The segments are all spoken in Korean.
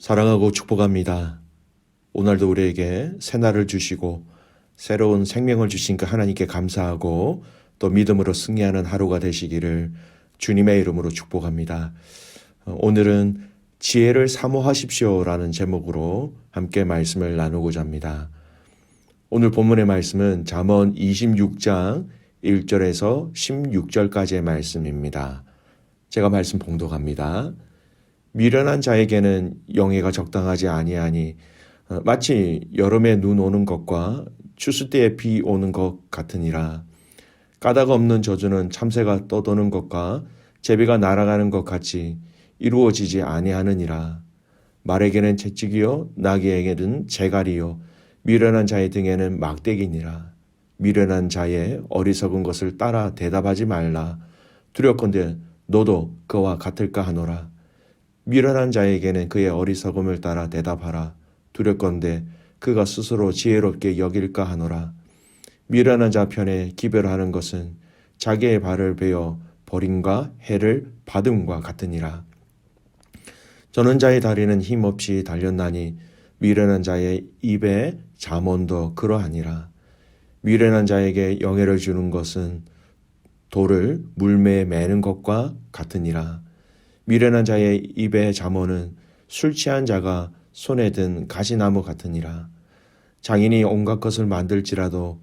사랑하고 축복합니다. 오늘도 우리에게 새날을 주시고 새로운 생명을 주신 그 하나님께 감사하고 또 믿음으로 승리하는 하루가 되시기를 주님의 이름으로 축복합니다. 오늘은 지혜를 사모하십시오라는 제목으로 함께 말씀을 나누고자 합니다. 오늘 본문의 말씀은 잠언 26장 1절에서 16절까지의 말씀입니다. 제가 말씀 봉독합니다. 미련한 자에게는 영예가 적당하지 아니하니 마치 여름에 눈 오는 것과 추수 때에 비 오는 것 같으니라. 까닭 없는 저주는 참새가 떠도는 것과 제비가 날아가는 것 같이 이루어지지 아니하느니라. 말에게는 채찍이요 나귀에게는 재갈이요 미련한 자의 등에는 막대기니라. 미련한 자의 어리석은 것을 따라 대답하지 말라. 두렵건대 너도 그와 같을까 하노라. 미련한 자에게는 그의 어리석음을 따라 대답하라. 두렵건대 그가 스스로 지혜롭게 여길까 하노라. 미련한 자 편에 기별하는 것은 자기의 발을 베어 버림과 해를 받음과 같으니라. 저는 자의 다리는 힘없이 달렸나니 미련한 자의 입에 잠언도 그러하니라. 미련한 자에게 영예를 주는 것은 돌을 물매에 매는 것과 같으니라. 미련한 자의 입의 잠언은 술 취한 자가 손에 든 가시나무 같으니라. 장인이 온갖 것을 만들지라도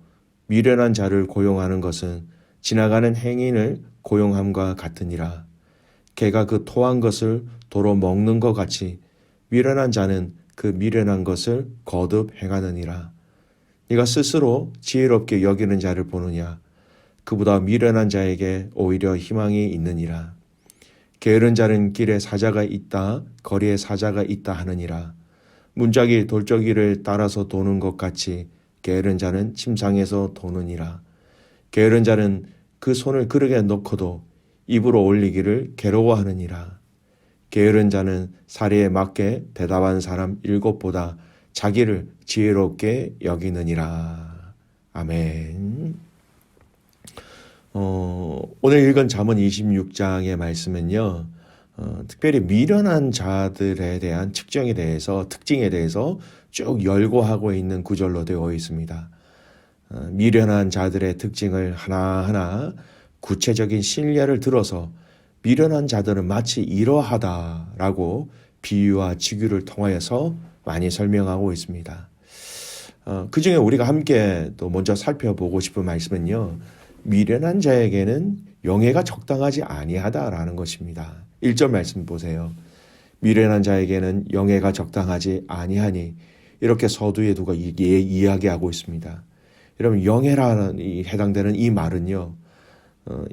미련한 자를 고용하는 것은 지나가는 행인을 고용함과 같으니라. 개가 그 토한 것을 도로 먹는 것 같이 미련한 자는 그 미련한 것을 거듭 행하느니라. 네가 스스로 지혜롭게 여기는 자를 보느냐? 그보다 미련한 자에게 오히려 희망이 있느니라. 게으른 자는 길에 사자가 있다, 거리에 사자가 있다 하느니라. 문짝이 돌적이를 따라서 도는 것 같이 게으른 자는 침상에서 도느니라. 게으른 자는 그 손을 그릇에 넣고도 입으로 올리기를 괴로워하느니라. 게으른 자는 사리에 맞게 대답한 사람 7보다 자기를 지혜롭게 여기느니라. 아멘. 오늘 읽은 잠언 26장의 말씀은요, 특별히 미련한 자들에 대한 특징에 대해서 쭉 열거하고 있는 구절로 되어 있습니다. 미련한 자들의 특징을 하나하나 구체적인 신뢰를 들어서 미련한 자들은 마치 이러하다라고 비유와 직유를 통하여서 많이 설명하고 있습니다. 그 중에 우리가 함께 또 먼저 살펴보고 싶은 말씀은요, 미련한 자에게는 영예가 적당하지 아니하다라는 것입니다. 1절 말씀 보세요. 미련한 자에게는 영예가 적당하지 아니하니 이렇게 서두에 두고 이야기하고 있습니다. 여러분 영예라는 해당되는 이 말은요,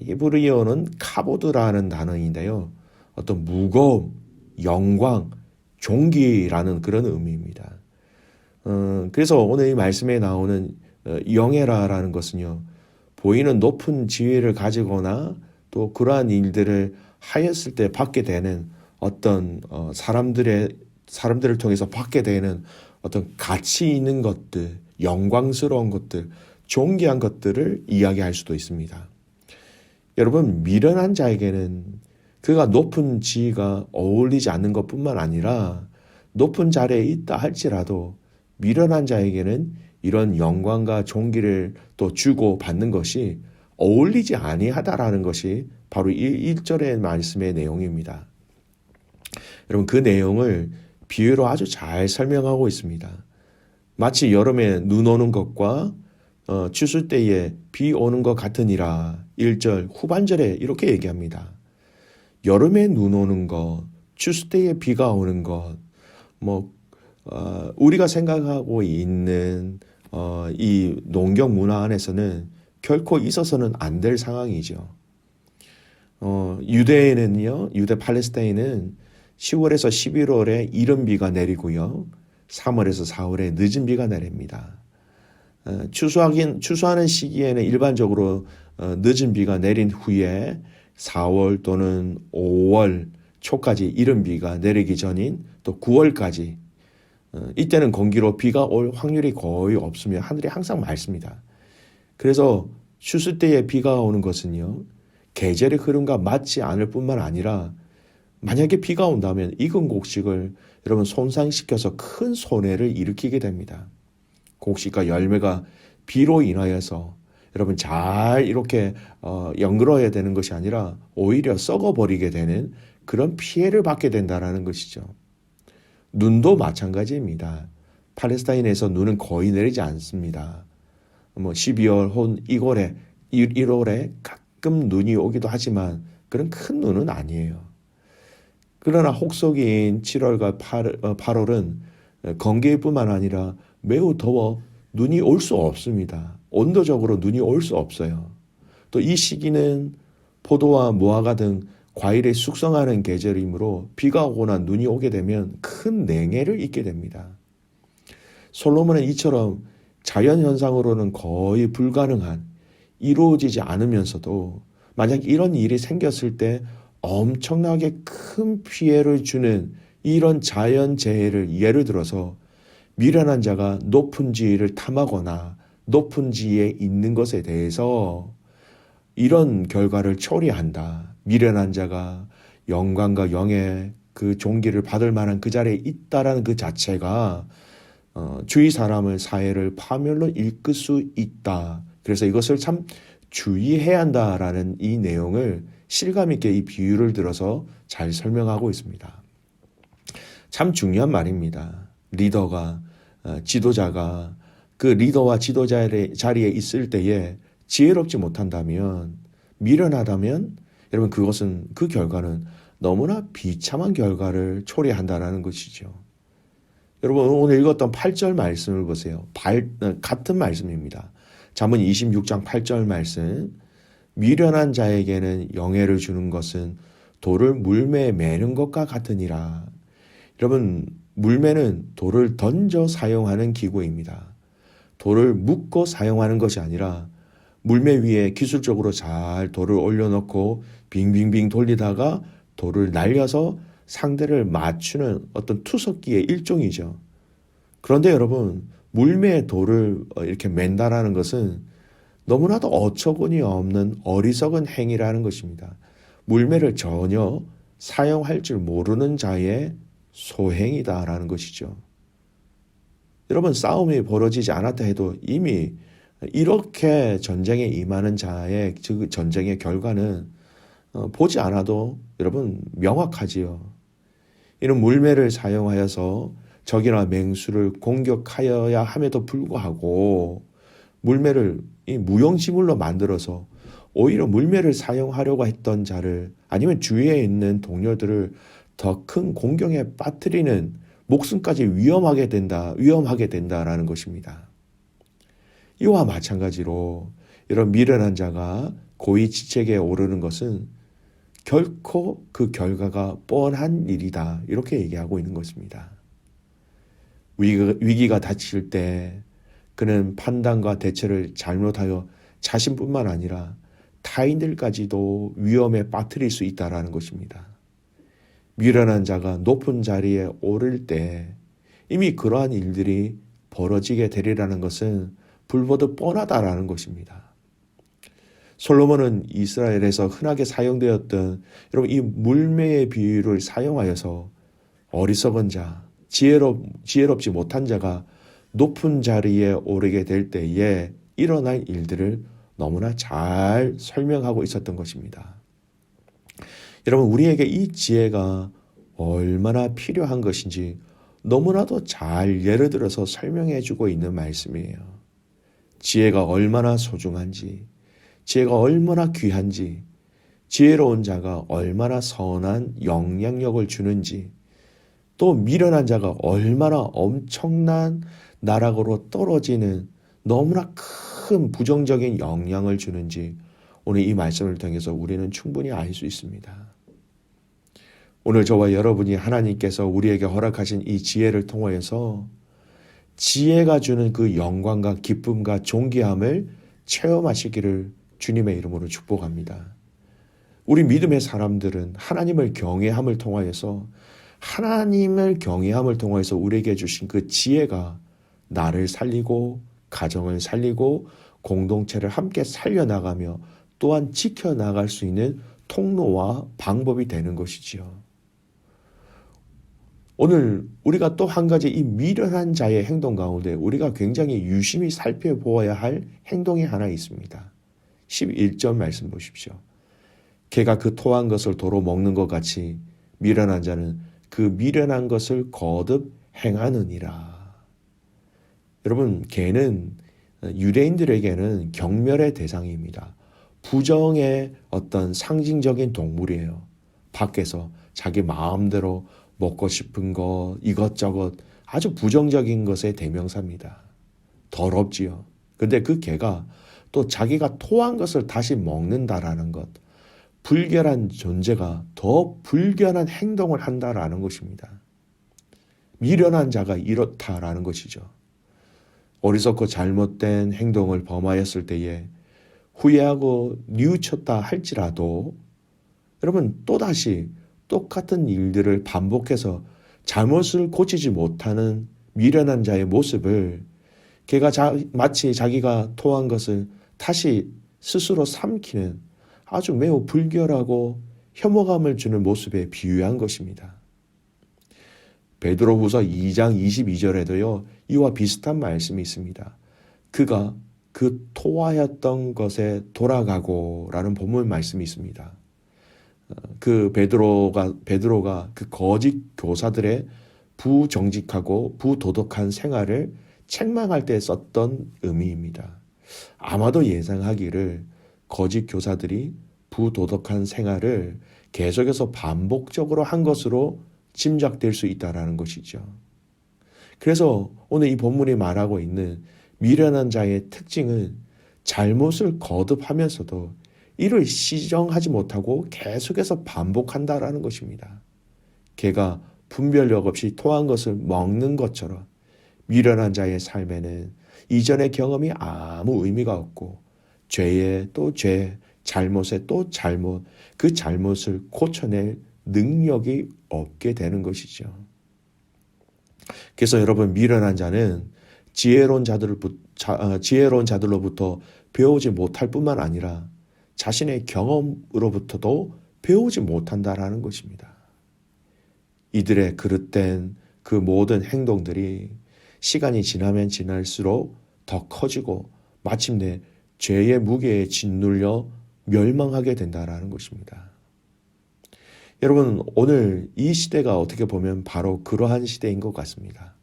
히브리어는 카보드라는 단어인데요, 어떤 무거움, 영광, 존귀라는 그런 의미입니다. 그래서 오늘 이 말씀에 나오는 영예라는 것은요, 보이는 높은 지위를 가지거나 또 그러한 일들을 하였을 때 받게 되는 어떤 사람들을 통해서 받게 되는 어떤 가치 있는 것들, 영광스러운 것들, 존귀한 것들을 이야기할 수도 있습니다. 여러분, 미련한 자에게는 그가 높은 지위가 어울리지 않는 것뿐만 아니라 높은 자리에 있다 할지라도 미련한 자에게는 이런 영광과 존귀를 또 주고 받는 것이 어울리지 아니하다라는 것이 바로 이 1절의 말씀의 내용입니다. 여러분, 그 내용을 비유로 아주 잘 설명하고 있습니다. 마치 여름에 눈 오는 것과 추수 때에 비 오는 것 같으니라. 1절 후반절에 이렇게 얘기합니다. 여름에 눈 오는 것, 추수 때에 비가 오는 것, 우리가 생각하고 있는 이 농경 문화 안에서는 결코 있어서는 안 될 상황이죠. 유대 팔레스타인은 10월에서 11월에 이른 비가 내리고요, 3월에서 4월에 늦은 비가 내립니다. 추수하는 시기에는 일반적으로 늦은 비가 내린 후에 4월 또는 5월 초까지 이른 비가 내리기 전인 또 9월까지 이때는 건기로 비가 올 확률이 거의 없으며 하늘이 항상 맑습니다. 그래서 추수 때에 비가 오는 것은요, 계절의 흐름과 맞지 않을 뿐만 아니라 만약에 비가 온다면 익은 곡식을 여러분 손상시켜서 큰 손해를 일으키게 됩니다. 곡식과 열매가 비로 인하여서 여러분 잘 이렇게 연그러야 되는 것이 아니라 오히려 썩어버리게 되는 그런 피해를 받게 된다는 것이죠. 눈도 마찬가지입니다. 팔레스타인에서 눈은 거의 내리지 않습니다. 12월 혹은 1월에 가끔 눈이 오기도 하지만 그런 큰 눈은 아니에요. 그러나 혹독인 7월과 8월은 건기뿐만 아니라 매우 더워 눈이 올 수 없습니다. 온도적으로 눈이 올 수 없어요. 또 이 시기는 포도와 무화과 등 과일이 숙성하는 계절이므로 비가 오거나 눈이 오게 되면 큰 냉해를 입게 됩니다. 솔로몬은 이처럼 자연현상으로는 거의 불가능한, 이루어지지 않으면서도 만약 이런 일이 생겼을 때 엄청나게 큰 피해를 주는 이런 자연재해를 예를 들어서 미련한 자가 높은 지위를 탐하거나 높은 지위에 있는 것에 대해서 이런 결과를 초래한다. 미련한 자가 영광과 영의 그 종기를 받을 만한 그 자리에 있다라는 그 자체가 주위 사람을 사회를 파멸로 이끌 수 있다. 그래서 이것을 참 주의해야 한다라는 이 내용을 실감 있게 이 비유를 들어서 잘 설명하고 있습니다. 참 중요한 말입니다. 리더가 지도자가 그 리더와 지도자의 자리에 있을 때에 지혜롭지 못한다면, 미련하다면 여러분 그것은 그 결과는 너무나 비참한 결과를 초래한다는 것이죠. 여러분 오늘 읽었던 8절 말씀을 보세요. 같은 말씀입니다. 잠언 26장 8절 말씀. 미련한 자에게는 영예를 주는 것은 돌을 물매에 매는 것과 같으니라. 여러분 물매는 돌을 던져 사용하는 기구입니다. 돌을 묶고 사용하는 것이 아니라 물매 위에 기술적으로 잘 돌을 올려놓고 빙빙빙 돌리다가 돌을 날려서 상대를 맞추는 어떤 투석기의 일종이죠. 그런데 여러분 물매에 돌을 이렇게 맨다라는 것은 너무나도 어처구니 없는 어리석은 행위라는 것입니다. 물매를 전혀 사용할 줄 모르는 자의 소행이다라는 것이죠. 여러분 싸움이 벌어지지 않았다 해도 이미 이렇게 전쟁에 임하는 자의 그 전쟁의 결과는 보지 않아도 여러분 명확하지요. 이런 물매를 사용하여서 적이나 맹수를 공격하여야 함에도 불구하고 물매를 이 무용지물로 만들어서 오히려 물매를 사용하려고 했던 자를 아니면 주위에 있는 동료들을 더 큰 공경에 빠뜨리는 목숨까지 위험하게 된다라는 것입니다. 이와 마찬가지로 이런 미련한 자가 고위 지책에 오르는 것은 결코 그 결과가 뻔한 일이다. 이렇게 얘기하고 있는 것입니다. 위기가 닥칠 때 그는 판단과 대처를 잘못하여 자신뿐만 아니라 타인들까지도 위험에 빠뜨릴 수 있다는 것입니다. 미련한 자가 높은 자리에 오를 때 이미 그러한 일들이 벌어지게 되리라는 것은 불보듯 뻔하다라는 것입니다. 솔로몬은 이스라엘에서 흔하게 사용되었던 여러분 이 물매의 비유를 사용하여서 어리석은 자, 지혜롭지 못한 자가 높은 자리에 오르게 될 때에 일어날 일들을 너무나 잘 설명하고 있었던 것입니다. 여러분 우리에게 이 지혜가 얼마나 필요한 것인지 너무나도 잘 예를 들어서 설명해 주고 있는 말씀이에요. 지혜가 얼마나 소중한지, 지혜가 얼마나 귀한지, 지혜로운 자가 얼마나 선한 영향력을 주는지, 또 미련한 자가 얼마나 엄청난 나락으로 떨어지는 너무나 큰 부정적인 영향을 주는지 오늘 이 말씀을 통해서 우리는 충분히 알 수 있습니다. 오늘 저와 여러분이 하나님께서 우리에게 허락하신 이 지혜를 통하여서 지혜가 주는 그 영광과 기쁨과 존귀함을 체험하시기를 주님의 이름으로 축복합니다. 우리 믿음의 사람들은 하나님을 경외함을 통하여서 우리에게 주신 그 지혜가 나를 살리고 가정을 살리고 공동체를 함께 살려나가며 또한 지켜나갈 수 있는 통로와 방법이 되는 것이지요. 오늘 우리가 또 한 가지 이 미련한 자의 행동 가운데 우리가 굉장히 유심히 살펴보아야 할 행동이 하나 있습니다. 11절 말씀 보십시오. 개가 그 토한 것을 도로 먹는 것 같이 미련한 자는 그 미련한 것을 거듭 행하느니라. 여러분, 개는 유대인들에게는 경멸의 대상입니다. 부정의 어떤 상징적인 동물이에요. 밖에서 자기 마음대로 먹고 싶은 거 이것저것 아주 부정적인 것의 대명사입니다. 더럽지요. 근데 그 개가 또 자기가 토한 것을 다시 먹는다라는 것, 불결한 존재가 더 불결한 행동을 한다라는 것입니다. 미련한 자가 이렇다라는 것이죠. 어리석고 잘못된 행동을 범하였을 때에 후회하고 뉘우쳤다 할지라도 여러분 또다시 똑같은 일들을 반복해서 잘못을 고치지 못하는 미련한 자의 모습을 걔가 마치 자기가 토한 것을 다시 스스로 삼키는 아주 매우 불결하고 혐오감을 주는 모습에 비유한 것입니다. 베드로후서 2장 22절에도요. 이와 비슷한 말씀이 있습니다. 그가 그 토하였던 것에 돌아가고라는 본문 말씀이 있습니다. 그 베드로가 그 거짓 교사들의 부정직하고 부도덕한 생활을 책망할 때 썼던 의미입니다. 아마도 예상하기를 거짓 교사들이 부도덕한 생활을 계속해서 반복적으로 한 것으로 짐작될 수 있다라는 것이죠. 그래서 오늘 이 본문이 말하고 있는 미련한 자의 특징은 잘못을 거듭하면서도 이를 시정하지 못하고 계속해서 반복한다라는 것입니다. 걔가 분별력 없이 토한 것을 먹는 것처럼 미련한 자의 삶에는 이전의 경험이 아무 의미가 없고 죄에 또 죄, 잘못에 또 잘못, 그 잘못을 고쳐낼 능력이 없게 되는 것이죠. 그래서 여러분, 미련한 자는 지혜로운 자들로부터 배우지 못할 뿐만 아니라 자신의 경험으로부터도 배우지 못한다라는 것입니다. 이들의 그릇된 그 모든 행동들이 시간이 지나면 지날수록 더 커지고 마침내 죄의 무게에 짓눌려 멸망하게 된다라는 것입니다. 여러분, 오늘 이 시대가 어떻게 보면 바로 그러한 시대인 것 같습니다.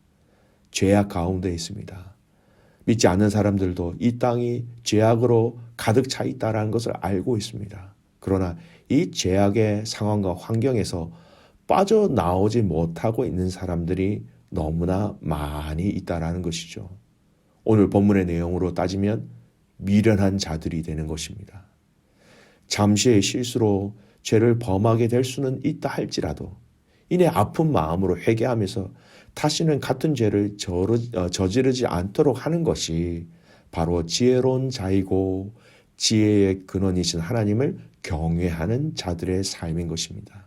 죄악 가운데 있습니다. 믿지 않는 사람들도 이 땅이 죄악으로 가득 차 있다는 것을 알고 있습니다. 그러나 이 죄악의 상황과 환경에서 빠져나오지 못하고 있는 사람들이 너무나 많이 있다는 것이죠. 오늘 본문의 내용으로 따지면 미련한 자들이 되는 것입니다. 잠시의 실수로 죄를 범하게 될 수는 있다 할지라도 이내 아픈 마음으로 회개하면서 다시는 같은 죄를 저지르지 않도록 하는 것이 바로 지혜로운 자이고 지혜의 근원이신 하나님을 경외하는 자들의 삶인 것입니다.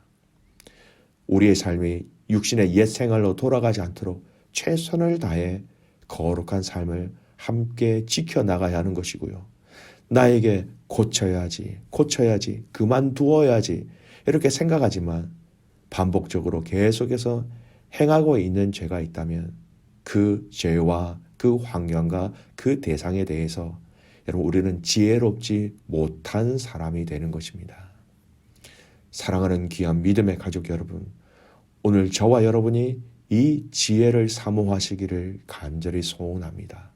우리의 삶이 육신의 옛 생활로 돌아가지 않도록 최선을 다해 거룩한 삶을 함께 지켜나가야 하는 것이고요. 나에게 고쳐야지, 그만두어야지 이렇게 생각하지만 반복적으로 계속해서 행하고 있는 죄가 있다면 그 죄와 그 환경과 그 대상에 대해서 여러분, 우리는 지혜롭지 못한 사람이 되는 것입니다. 사랑하는 귀한 믿음의 가족 여러분, 오늘 저와 여러분이 이 지혜를 사모하시기를 간절히 소원합니다.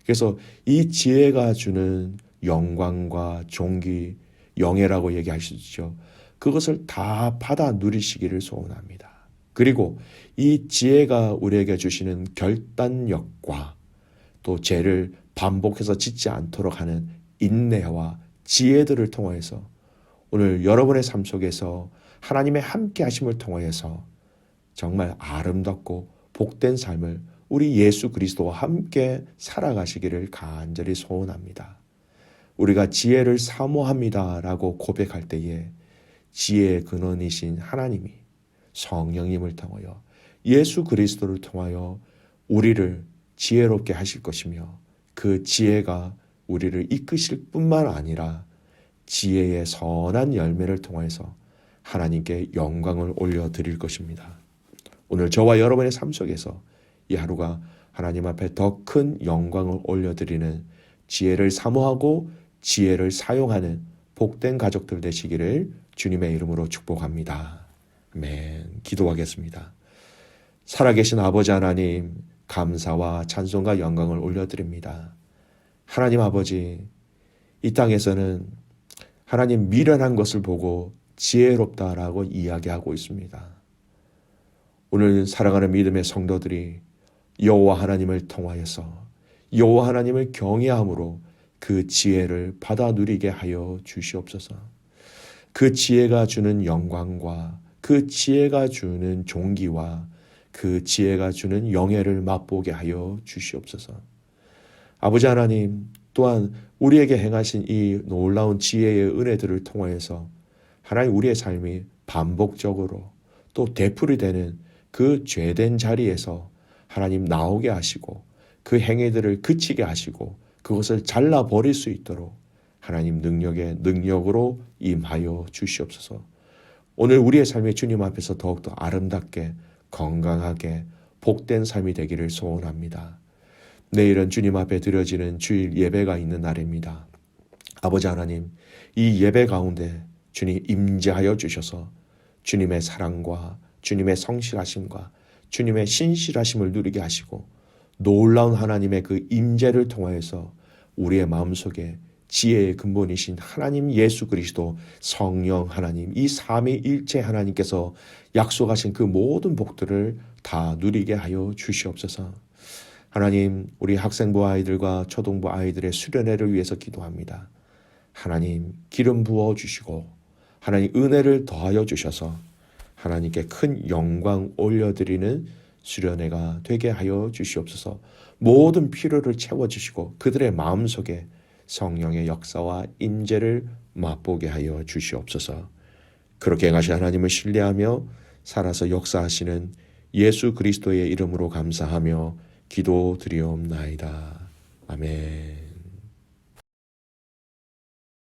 그래서 이 지혜가 주는 영광과 존귀, 영예라고 얘기하시죠. 그것을 다 받아 누리시기를 소원합니다. 그리고 이 지혜가 우리에게 주시는 결단력과 또 죄를 반복해서 짓지 않도록 하는 인내와 지혜들을 통하여서 오늘 여러분의 삶 속에서 하나님의 함께 하심을 통하여서 정말 아름답고 복된 삶을 우리 예수 그리스도와 함께 살아가시기를 간절히 소원합니다. 우리가 지혜를 사모합니다라고 고백할 때에 지혜의 근원이신 하나님이 성령님을 통하여 예수 그리스도를 통하여 우리를 지혜롭게 하실 것이며 그 지혜가 우리를 이끄실 뿐만 아니라 지혜의 선한 열매를 통해서 하나님께 영광을 올려드릴 것입니다. 오늘 저와 여러분의 삶 속에서 이 하루가 하나님 앞에 더 큰 영광을 올려드리는 지혜를 사모하고 지혜를 사용하는 복된 가족들 되시기를 주님의 이름으로 축복합니다. 아멘. 기도하겠습니다. 살아계신 아버지 하나님, 감사와 찬송과 영광을 올려드립니다. 하나님 아버지, 이 땅에서는 하나님 미련한 것을 보고 지혜롭다라고 이야기하고 있습니다. 오늘 살아가는 믿음의 성도들이 여호와 하나님을 통하여서 여호와 하나님을 경외함으로 그 지혜를 받아 누리게 하여 주시옵소서. 그 지혜가 주는 영광과 그 지혜가 주는 존귀와 그 지혜가 주는 영예를 맛보게 하여 주시옵소서. 아버지 하나님, 또한 우리에게 행하신 이 놀라운 지혜의 은혜들을 통하여서 하나님 우리의 삶이 반복적으로 또 되풀이되는 그 죄된 자리에서 하나님 나오게 하시고 그 행위들을 그치게 하시고 그것을 잘라버릴 수 있도록 하나님 능력으로 임하여 주시옵소서. 오늘 우리의 삶이 주님 앞에서 더욱더 아름답게 건강하게 복된 삶이 되기를 소원합니다. 내일은 주님 앞에 드려지는 주일 예배가 있는 날입니다. 아버지 하나님, 이 예배 가운데 주님 임재하여 주셔서 주님의 사랑과 주님의 성실하심과 주님의 신실하심을 누리게 하시고 놀라운 하나님의 그 임재를 통하여서 우리의 마음속에 지혜의 근본이신 하나님 예수 그리스도 성령 하나님 이 삼위일체 하나님께서 약속하신 그 모든 복들을 다 누리게 하여 주시옵소서. 하나님, 우리 학생부 아이들과 초등부 아이들의 수련회를 위해서 기도합니다. 하나님, 기름 부어 주시고 하나님 은혜를 더하여 주셔서 하나님께 큰 영광 올려드리는 수련회가 되게 하여 주시옵소서. 모든 필요를 채워주시고 그들의 마음속에 성령의 역사와 임재를 맛보게 하여 주시옵소서. 그렇게 행하신 하나님을 신뢰하며 살아서 역사하시는 예수 그리스도의 이름으로 감사하며 기도드리옵나이다. 아멘.